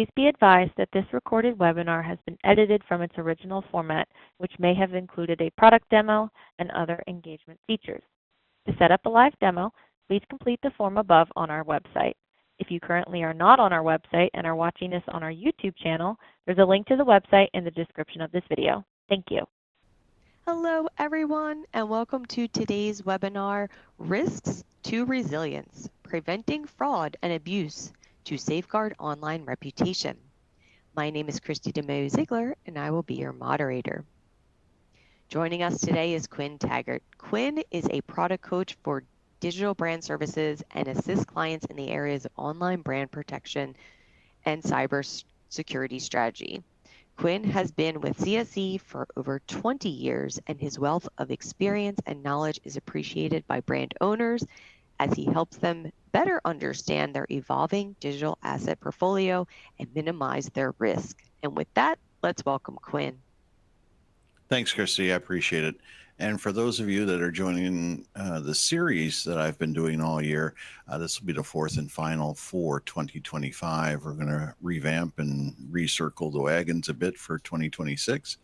Please be advised that this recorded webinar has been edited from its original format, which may have included a product demo and other engagement features. To set up a live demo, please complete the form above on our website. If you currently are not on our website and are watching this on our YouTube channel, there's a link to the website in the description of this video. Thank you. Hello, everyone, and welcome to today's webinar, Risks to Resilience, Preventing Fraud and Abuse to Safeguard Online Reputation. My name is Christy DeMeo-Ziegler, and I will be your moderator. Joining us today is Quinn Taggart. Quinn is a product coach for digital brand services and assists clients in the areas of online brand protection and cybersecurity strategy. Quinn has been with CSE for over 20 years, and his wealth of experience and knowledge is appreciated by brand owners as he helps them better understand their evolving digital asset portfolio and minimize their risk. And with that, let's welcome Quinn. Thanks, Christy. I appreciate it. And for those of you that are joining the series that I've been doing all year, this will be the fourth and final for 2025. We're going to revamp and recircle the wagons a bit for 2026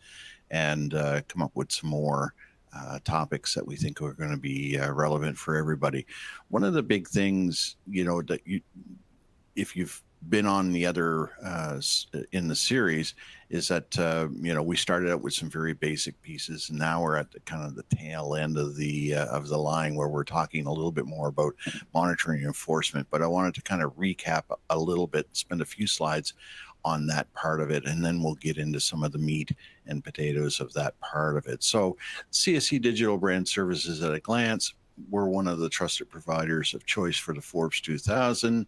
and come up with some more topics that we think are going to be relevant for everybody. One of the big things, that if you've been on the other in the series is that we started out with some very basic pieces, and now we're at the kind of the tail end of the line where we're talking a little bit more about monitoring and enforcement. But I wanted to kind of recap a little bit, spend a few slides on that part of it, and then we'll get into some of the meat and potatoes of that part of it. So CSE Digital Brand Services at a glance. We're one of the trusted providers of choice for the Forbes 2000,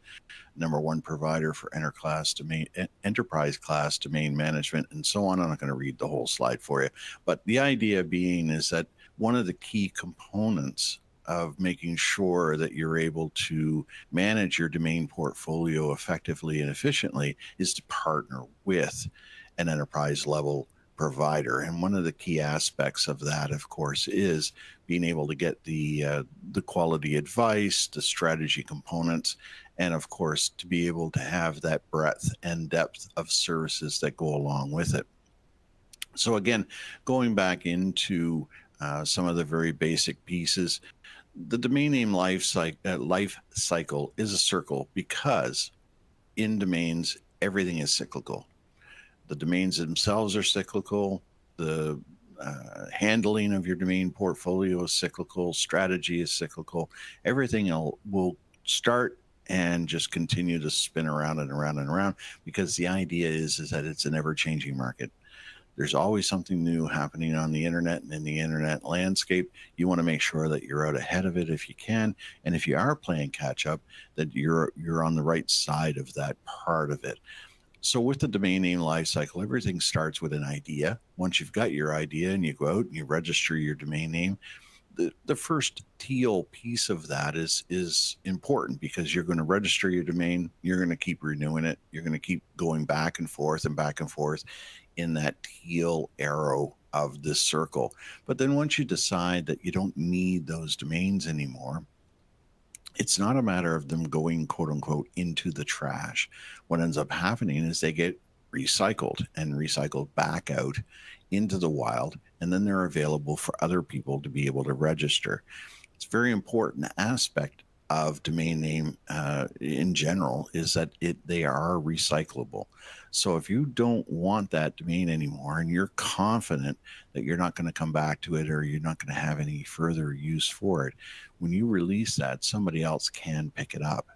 #1 provider for enterprise class domain management, and so on. I'm not going to read the whole slide for you, but the idea being is that one of the key components of making sure that you're able to manage your domain portfolio effectively and efficiently is to partner with an enterprise level provider. And one of the key aspects of that, of course, is being able to get the quality advice, the strategy components, and of course, to be able to have that breadth and depth of services that go along with it. So again, going back into some of the very basic pieces, the domain name life cycle is a circle because in domains, everything is cyclical. The domains themselves are cyclical. The handling of your domain portfolio is cyclical. Strategy is cyclical. Everything will start and just continue to spin around and around and around, because the idea is that it's an ever-changing market. There's always something new happening on the internet and in the internet landscape. You want to make sure that you're out ahead of it if you can, and if you are playing catch up, that you're on the right side of that part of it. So with the domain name lifecycle, everything starts with an idea. Once you've got your idea and you go out and you register your domain name, the first teal piece of that is important, because you're going to register your domain, you're going to keep renewing it, you're going to keep going back and forth in that teal arrow of this circle. But then once you decide that you don't need those domains anymore, it's not a matter of them going, quote unquote, into the trash. What ends up happening is they get recycled back out into the wild, and then they're available for other people to be able to register. It's a very important aspect of domain name in general is that they are recyclable. So if you don't want that domain anymore and you're confident that you're not going to come back to it, or you're not going to have any further use for it, when you release that, somebody else can pick it up.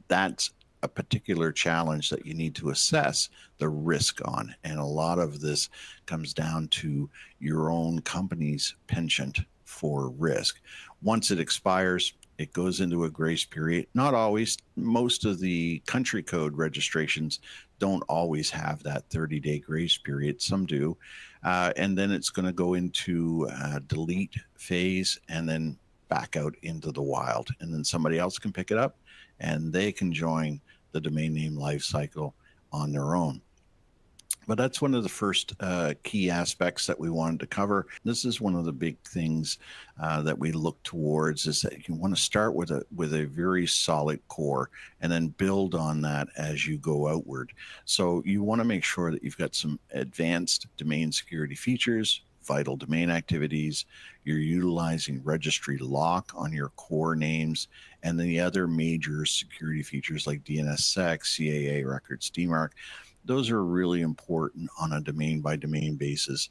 That's a particular challenge that you need to assess the risk on. And a lot of this comes down to your own company's penchant for risk. Once it expires, it goes into a grace period. Not always. Most of the country code registrations don't always have that 30-day grace period. Some do. And then it's going to go into delete phase and then back out into the wild. And then somebody else can pick it up and they can join the domain name life cycle on their own. But that's one of the first key aspects that we wanted to cover. This is one of the big things that we look towards, is that you want to start with a very solid core and then build on that as you go outward. So you want to make sure that you've got some advanced domain security features, vital domain activities, you're utilizing registry lock on your core names, and the other major security features like DNSSEC, CAA records, DMARC. Those are really important on a domain by domain basis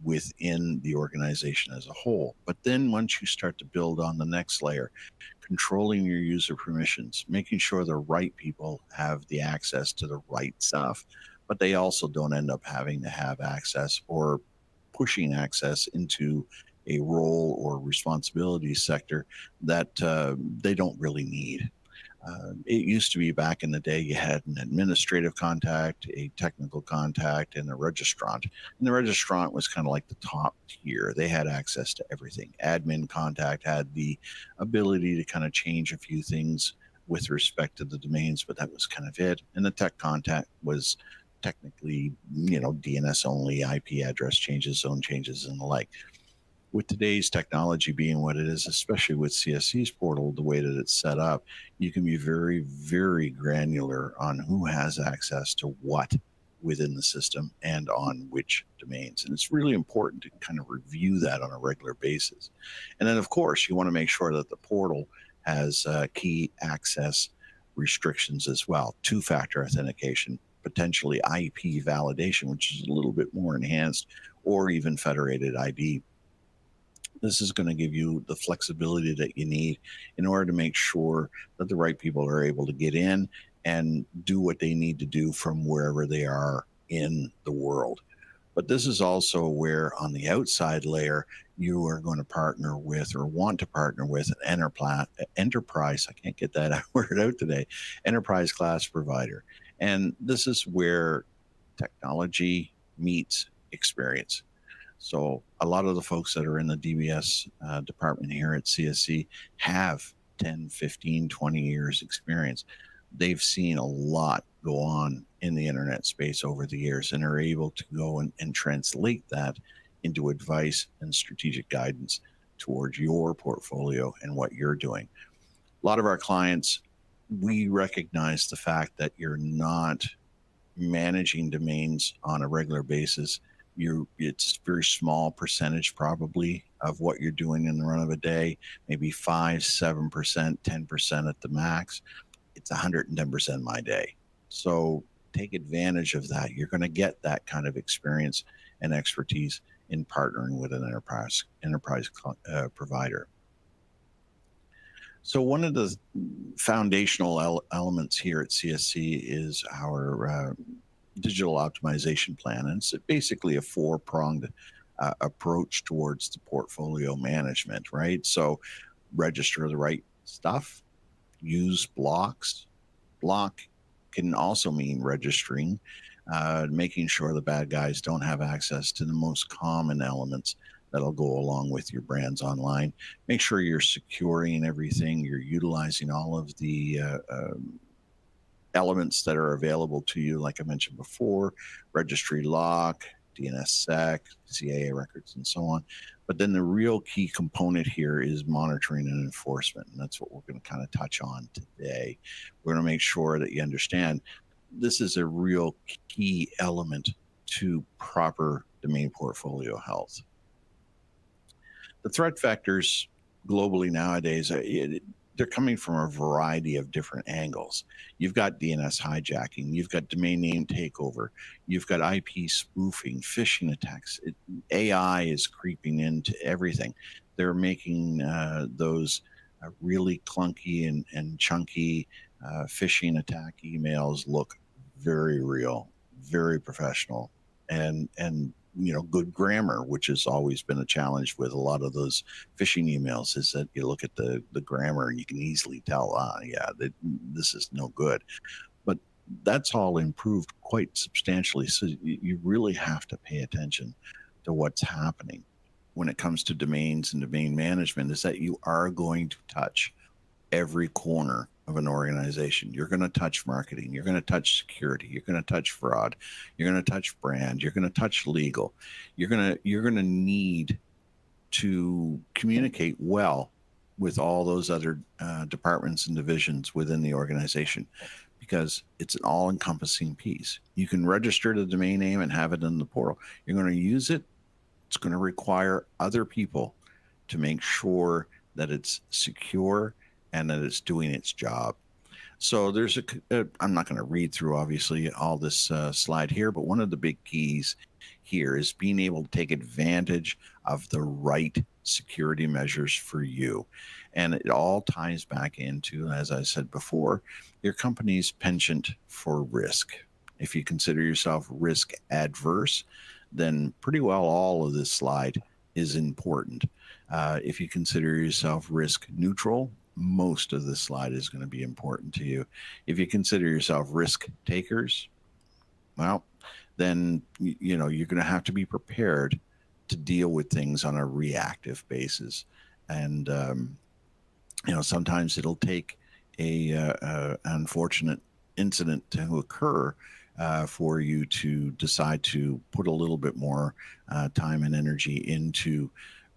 within the organization as a whole. But then once you start to build on the next layer, controlling your user permissions, making sure the right people have the access to the right stuff, but they also don't end up having to have access or pushing access into a role or responsibility sector that they don't really need. It used to be back in the day, you had an administrative contact, a technical contact, and a registrant. And the registrant was kind of like the top tier. They had access to everything. Admin contact had the ability to kind of change a few things with respect to the domains, but that was kind of it. And the tech contact was technically, DNS only, IP address changes, zone changes, and the like. With today's technology being what it is, especially with CSC's portal, the way that it's set up, you can be very, very granular on who has access to what within the system and on which domains. And it's really important to kind of review that on a regular basis. And then, of course, you want to make sure that the portal has key access restrictions as well, two-factor authentication, potentially IP validation, which is a little bit more enhanced, or even federated ID. This is going to give you the flexibility that you need in order to make sure that the right people are able to get in and do what they need to do from wherever they are in the world. But this is also where on the outside layer, you are going to partner with, or want to partner with, an enterprise, I can't get that word out today, enterprise class provider. And this is where technology meets experience. So a lot of the folks that are in the DBS department here at CSC have 10, 15, 20 years experience. They've seen a lot go on in the internet space over the years and are able to go and translate that into advice and strategic guidance towards your portfolio and what you're doing. A lot of our clients, we recognize the fact that you're not managing domains on a regular basis. It's a very small percentage probably of what you're doing in the run of a day, maybe 5, 7%, 10% at the max. It's 110% my day. So take advantage of that. You're going to get that kind of experience and expertise in partnering with an enterprise provider. So one of the foundational elements here at CSC is our digital optimization plan. And it's basically a 4-pronged approach towards the portfolio management, right? So register the right stuff, use blocks. Block can also mean registering, making sure the bad guys don't have access to the most common elements that'll go along with your brands online. Make sure you're securing everything, you're utilizing all of the elements that are available to you, like I mentioned before, registry lock, DNSSEC, CAA records, and so on. But then the real key component here is monitoring and enforcement, and that's what we're going to kind of touch on today. We're going to make sure that you understand this is a real key element to proper domain portfolio health. The threat vectors globally nowadays, they're coming from a variety of different angles. You've got DNS hijacking, you've got domain name takeover, you've got IP spoofing, phishing attacks. AI is creeping into everything. They're making those really clunky and chunky phishing attack emails look very real, very professional, and good grammar, which has always been a challenge with a lot of those phishing emails, is that you look at the grammar and you can easily tell, this is no good. But that's all improved quite substantially. So you really have to pay attention to what's happening when it comes to domains and domain management, is that you are going to touch every corner of an organization. You're going to touch marketing. You're going to touch security. You're going to touch fraud. You're going to touch brand. You're going to touch legal. You're going to need to communicate well with all those other departments and divisions within the organization, because it's an all-encompassing piece. You can register the domain name and have it in the portal. You're going to use it. It's going to require other people to make sure that it's secure and that it's doing its job. So there's I'm not going to read through, obviously, all this slide here, but one of the big keys here is being able to take advantage of the right security measures for you. And it all ties back into, as I said before, your company's penchant for risk. If you consider yourself risk adverse, then pretty well all of this slide is important. If you consider yourself risk neutral, most of this slide is going to be important to you. If you consider yourself risk takers, well, then you're going to have to be prepared to deal with things on a reactive basis. And sometimes it'll take a unfortunate incident to occur for you to decide to put a little bit more time and energy into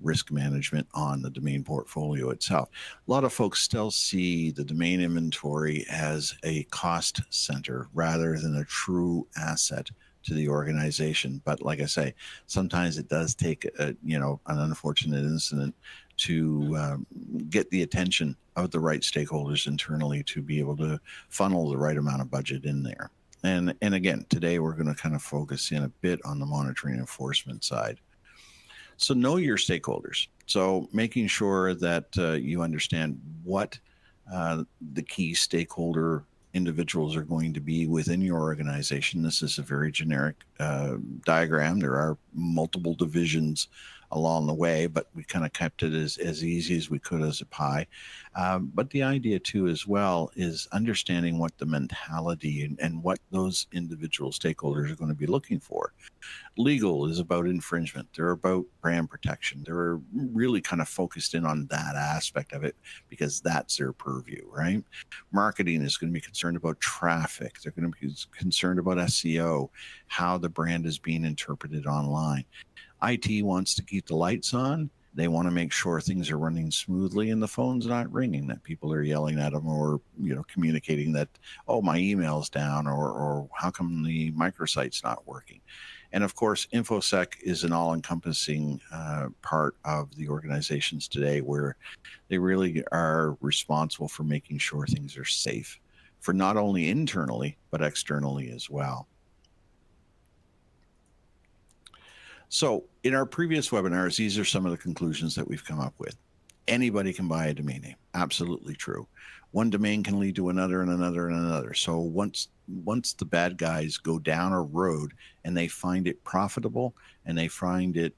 risk management on the domain portfolio itself. A lot of folks still see the domain inventory as a cost center rather than a true asset to the organization. But like I say, sometimes it does take an unfortunate incident to get the attention of the right stakeholders internally to be able to funnel the right amount of budget in there. And again, today we're going to kind of focus in a bit on the monitoring and enforcement side. So know your stakeholders. So making sure that you understand what the key stakeholder individuals are going to be within your organization. This is a very generic diagram. There are multiple divisions along the way, but we kind of kept it as easy as we could as a pie. But the idea too as well is understanding what the mentality and what those individual stakeholders are going to be looking for. Legal is about infringement. They're about brand protection. They're really kind of focused in on that aspect of it because that's their purview, right? Marketing is going to be concerned about traffic. They're going to be concerned about SEO, how the brand is being interpreted online. IT wants to keep the lights on. They want to make sure things are running smoothly and the phone's not ringing, that people are yelling at them or, communicating that, oh, my email's down or how come the microsite's not working? And of course, InfoSec is an all-encompassing part of the organizations today where they really are responsible for making sure things are safe for not only internally, but externally as well. So in our previous webinars, these are some of the conclusions that we've come up with. Anybody can buy a domain name. Absolutely true. One domain can lead to another and another and another. So once the bad guys go down a road and they find it profitable and they find it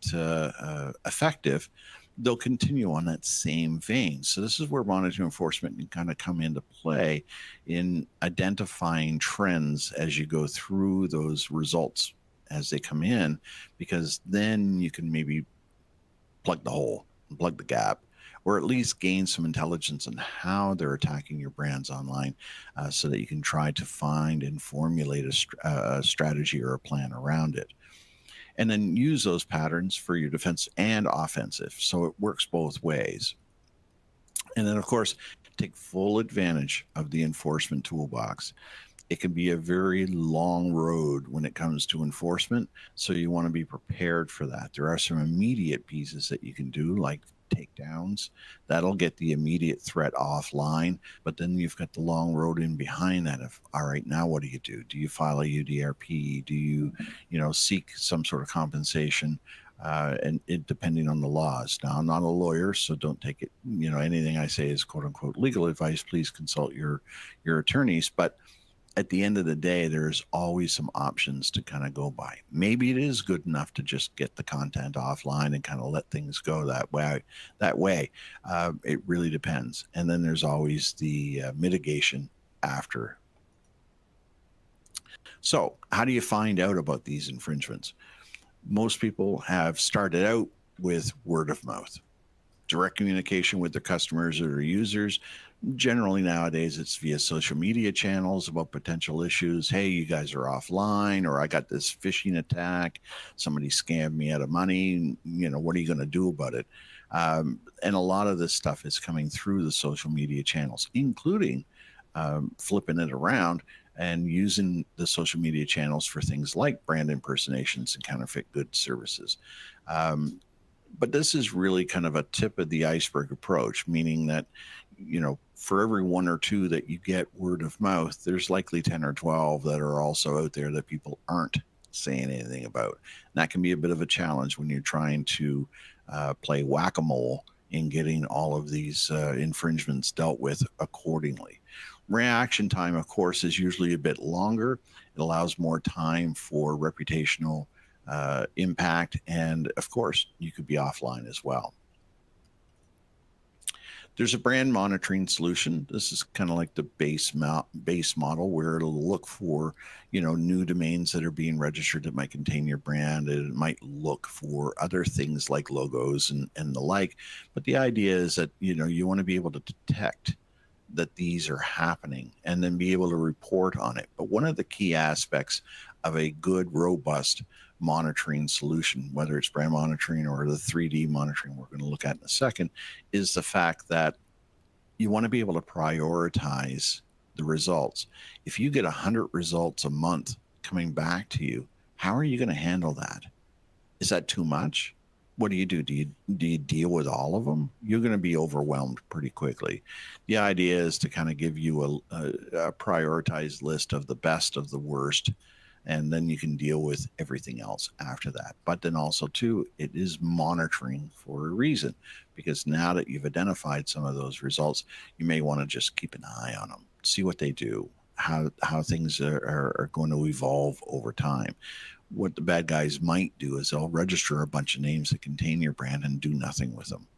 effective, they'll continue on that same vein. So this is where monitoring enforcement can kind of come into play in identifying trends as you go through those results as they come in, because then you can maybe plug the hole, plug the gap, or at least gain some intelligence on how they're attacking your brands online so that you can try to find and formulate a strategy or a plan around it. And then use those patterns for your defense and offensive. So it works both ways. And then, of course, take full advantage of the enforcement toolbox. It can be a very long road when it comes to enforcement, so you want to be prepared for that. There are some immediate pieces that you can do, like takedowns. That'll get the immediate threat offline, but then you've got the long road in behind that of, all right, now what do you do? Do you file a UDRP? Do you, seek some sort of compensation? And it depending on the laws. Now, I'm not a lawyer, so don't take it, anything I say is quote unquote legal advice. Please consult your attorneys. But at the end of the day, there's always some options to kind of go by. Maybe it is good enough to just get the content offline and kind of let things go that way. It really depends. And then there's always the mitigation after. So how do you find out about these infringements? Most people have started out with word of mouth, direct communication with their customers or their users, Generally nowadays it's via social media channels about potential issues. Hey, you guys are offline, or I got this phishing attack. Somebody scammed me out of money. What are you going to do about it? And a lot of this stuff is coming through the social media channels, including flipping it around and using the social media channels for things like brand impersonations and counterfeit goods services. But this is really kind of a tip of the iceberg approach, meaning that, for every one or two that you get word of mouth, there's likely 10 or 12 that are also out there that people aren't saying anything about. And that can be a bit of a challenge when you're trying to play whack-a-mole in getting all of these infringements dealt with accordingly. Reaction time, of course, is usually a bit longer. It allows more time for reputational impact, and of course, you could be offline as well. There's a brand monitoring solution. This is kind of like the base model, where it'll look for, new domains that are being registered that might contain your brand. And it might look for other things like logos and the like. But the idea is that, you want to be able to detect that these are happening and then be able to report on it. But one of the key aspects of a good, robust monitoring solution, whether it's brand monitoring or the 3D monitoring we're going to look at in a second, is the fact that you want to be able to prioritize the results. If you get 100 results a month coming back to you, how are you going to handle that? Is that too much? What do you do? Do you deal with all of them? You're going to be overwhelmed pretty quickly. The idea is to kind of give you a prioritized list of the best of the worst, and then you can deal with everything else after that. But then also, too, it is monitoring for a reason, because now that you've identified some of those results, you may want to just keep an eye on them, see what they do, how things are going to evolve over time. What the bad guys might do is they'll register a bunch of names that contain your brand and do nothing with them.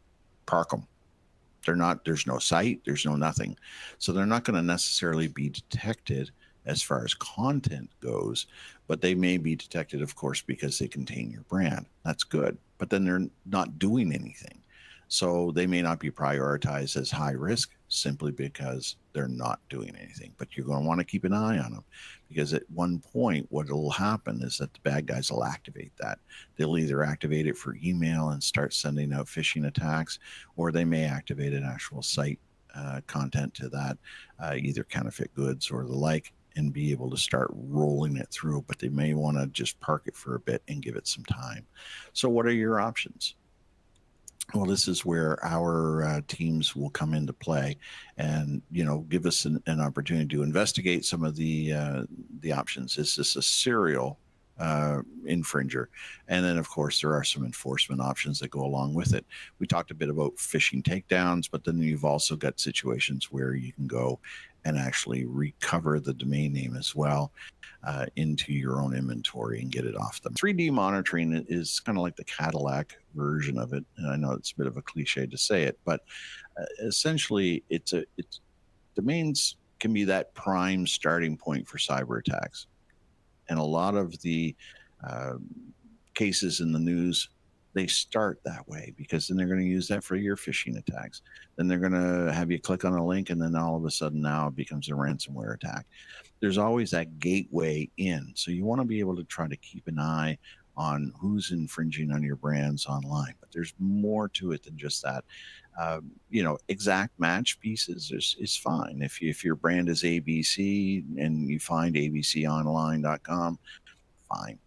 Park them. There's no site, there's no nothing. So they're not going to necessarily be detected as far as content goes, but they may be detected, of course, because they contain your brand. That's good. But then they're not doing anything. So they may not be prioritized as high risk simply because they're not doing anything. But you're going to want to keep an eye on them, because at one point, what will happen is that the bad guys will activate that. They'll either activate it for email and start sending out phishing attacks, or they may activate an actual site content to that, either counterfeit goods or the like, and be able to start rolling it through. But they may want to just park it for a bit and give it some time. So what are your options? Well, this is where our teams will come into play and, give us an opportunity to investigate some of the options. Is this a serial infringer? And then, of course, there are some enforcement options that go along with it. We talked a bit about phishing takedowns, but then you've also got situations where you can go and actually recover the domain name as well into your own inventory and get it off them. 3D monitoring is kind of like the Cadillac version of it. And I know it's a bit of a cliche to say it, but essentially it's domains can be that prime starting point for cyber attacks. And a lot of the cases in the news, they start that way, because then they're going to use that for your phishing attacks. Then they're going to have you click on a link, and then all of a sudden now it becomes a ransomware attack. There's always that gateway in. So you want to be able to try to keep an eye on who's infringing on your brands online. But there's more to it than just that. Exact match pieces is fine. If your brand is ABC and you find abconline.com, fine.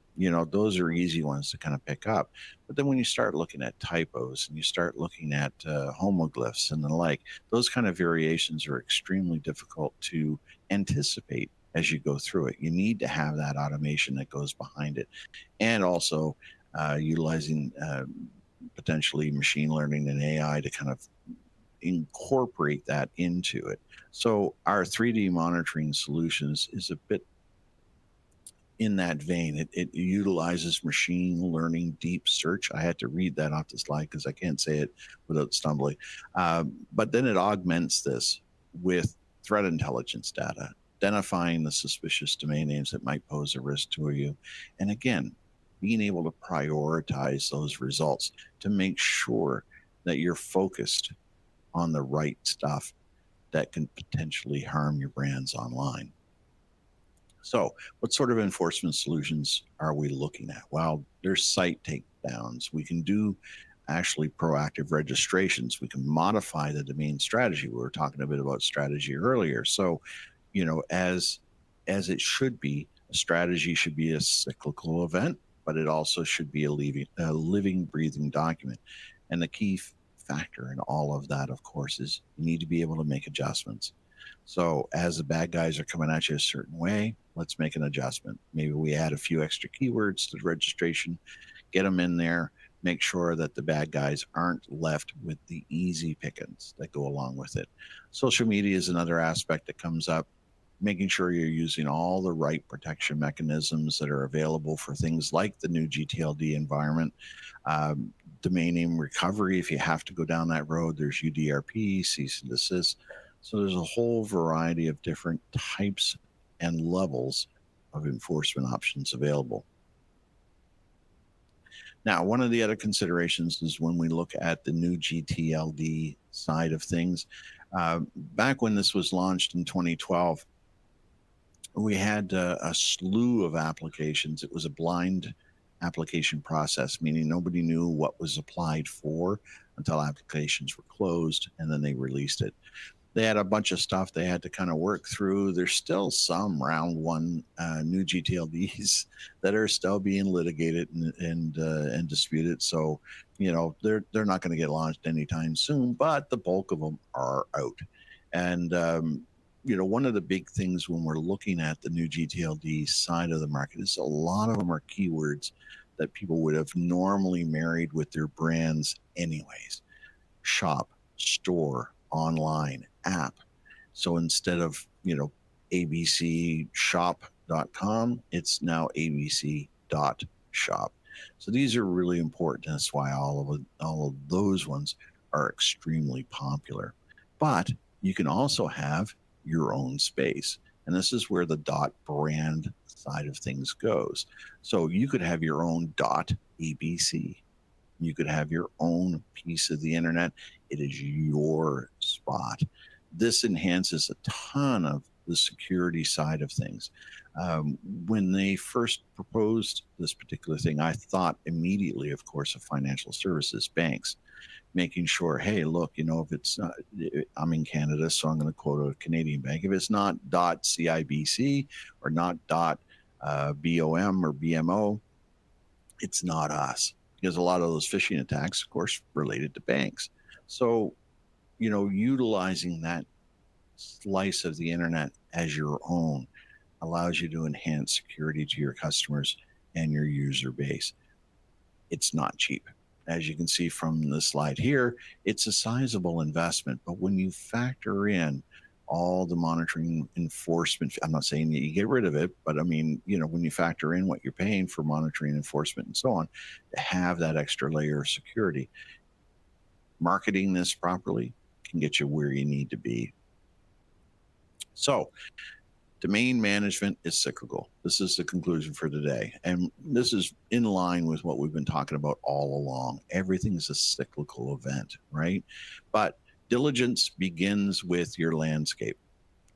Those are easy ones to kind of pick up. But then when you start looking at typos and you start looking at homoglyphs and the like, those kind of variations are extremely difficult to anticipate as you go through it. You need to have that automation that goes behind it. And also utilizing potentially machine learning and AI to kind of incorporate that into it. So our 3D monitoring solutions is a bit in that vein. It utilizes machine learning deep search. I had to read that off the slide because I can't say it without stumbling. But then it augments this with threat intelligence data, identifying the suspicious domain names that might pose a risk to you. And again, being able to prioritize those results to make sure that you're focused on the right stuff that can potentially harm your brands online. So what sort of enforcement solutions are we looking at? Well, there's site takedowns. We can do actually proactive registrations. We can modify the domain strategy. We were talking a bit about strategy earlier. So, as it should be, a strategy should be a cyclical event, but it also should be a living, breathing document. And the key factor in all of that, of course, is you need to be able to make adjustments. So as the bad guys are coming at you a certain way, let's make an adjustment. Maybe we add a few extra keywords to the registration, get them in there, make sure that the bad guys aren't left with the easy pickings that go along with it. Social media is another aspect that comes up, making sure you're using all the right protection mechanisms that are available for things like the new gTLD environment. Domain name recovery, if you have to go down that road, there's UDRP, cease and desist. So there's a whole variety of different types and levels of enforcement options available. Now, one of the other considerations is when we look at the new gTLD side of things. Back when this was launched in 2012, we had a slew of applications. It was a blind application process, meaning nobody knew what was applied for until applications were closed, and then they released it. They had a bunch of stuff they had to kind of work through. There's still some round one new gTLDs that are still being litigated and disputed. So, they're not going to get launched anytime soon, but the bulk of them are out. And, one of the big things when we're looking at the new gTLD side of the market is a lot of them are keywords that people would have normally married with their brands anyways. Shop, store, online, app. So instead of, abcshop.com, it's now abc.shop. So these are really important. That's why all of those ones are extremely popular. But you can also have your own space. And this is where the .brand side of things goes. So you could have your own .abc. You could have your own piece of the internet. It is your spot. This enhances a ton of the security side of things. When they first proposed this particular thing, I thought immediately, of course, of financial services, banks, making sure, hey, look, if it's not, I'm in Canada, so I'm going to quote a Canadian bank. If it's not .cibc or not .bom or BMO, it's not us. Because a lot of those phishing attacks, of course, related to banks. So, utilizing that slice of the internet as your own allows you to enhance security to your customers and your user base. It's not cheap. As you can see from the slide here, it's a sizable investment, but when you factor in all the monitoring enforcement, I'm not saying that you get rid of it, but I mean, when you factor in what you're paying for monitoring enforcement and so on, to have that extra layer of security, marketing this properly can get you where you need to be. So domain management is cyclical. This is the conclusion for today. And this is in line with what we've been talking about all along. Everything is a cyclical event, right? But diligence begins with your landscape.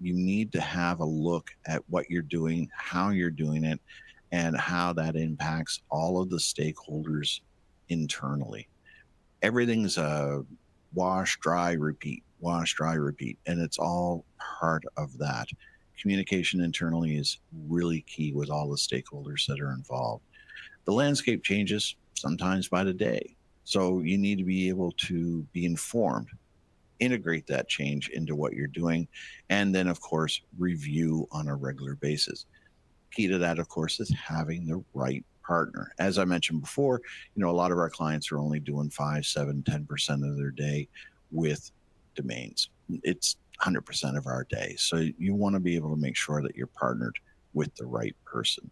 You need to have a look at what you're doing, how you're doing it, and how that impacts all of the stakeholders internally. Everything's a wash, dry, repeat, and it's all part of that. Communication internally is really key with all the stakeholders that are involved. The landscape changes sometimes by the day, so you need to be able to be informed, integrate that change into what you're doing, and then, of course, review on a regular basis. Key to that, of course, is having the right partner. As I mentioned before, a lot of our clients are only doing 5, 7, 10% of their day with domains. It's 100% of our day. So you want to be able to make sure that you're partnered with the right person.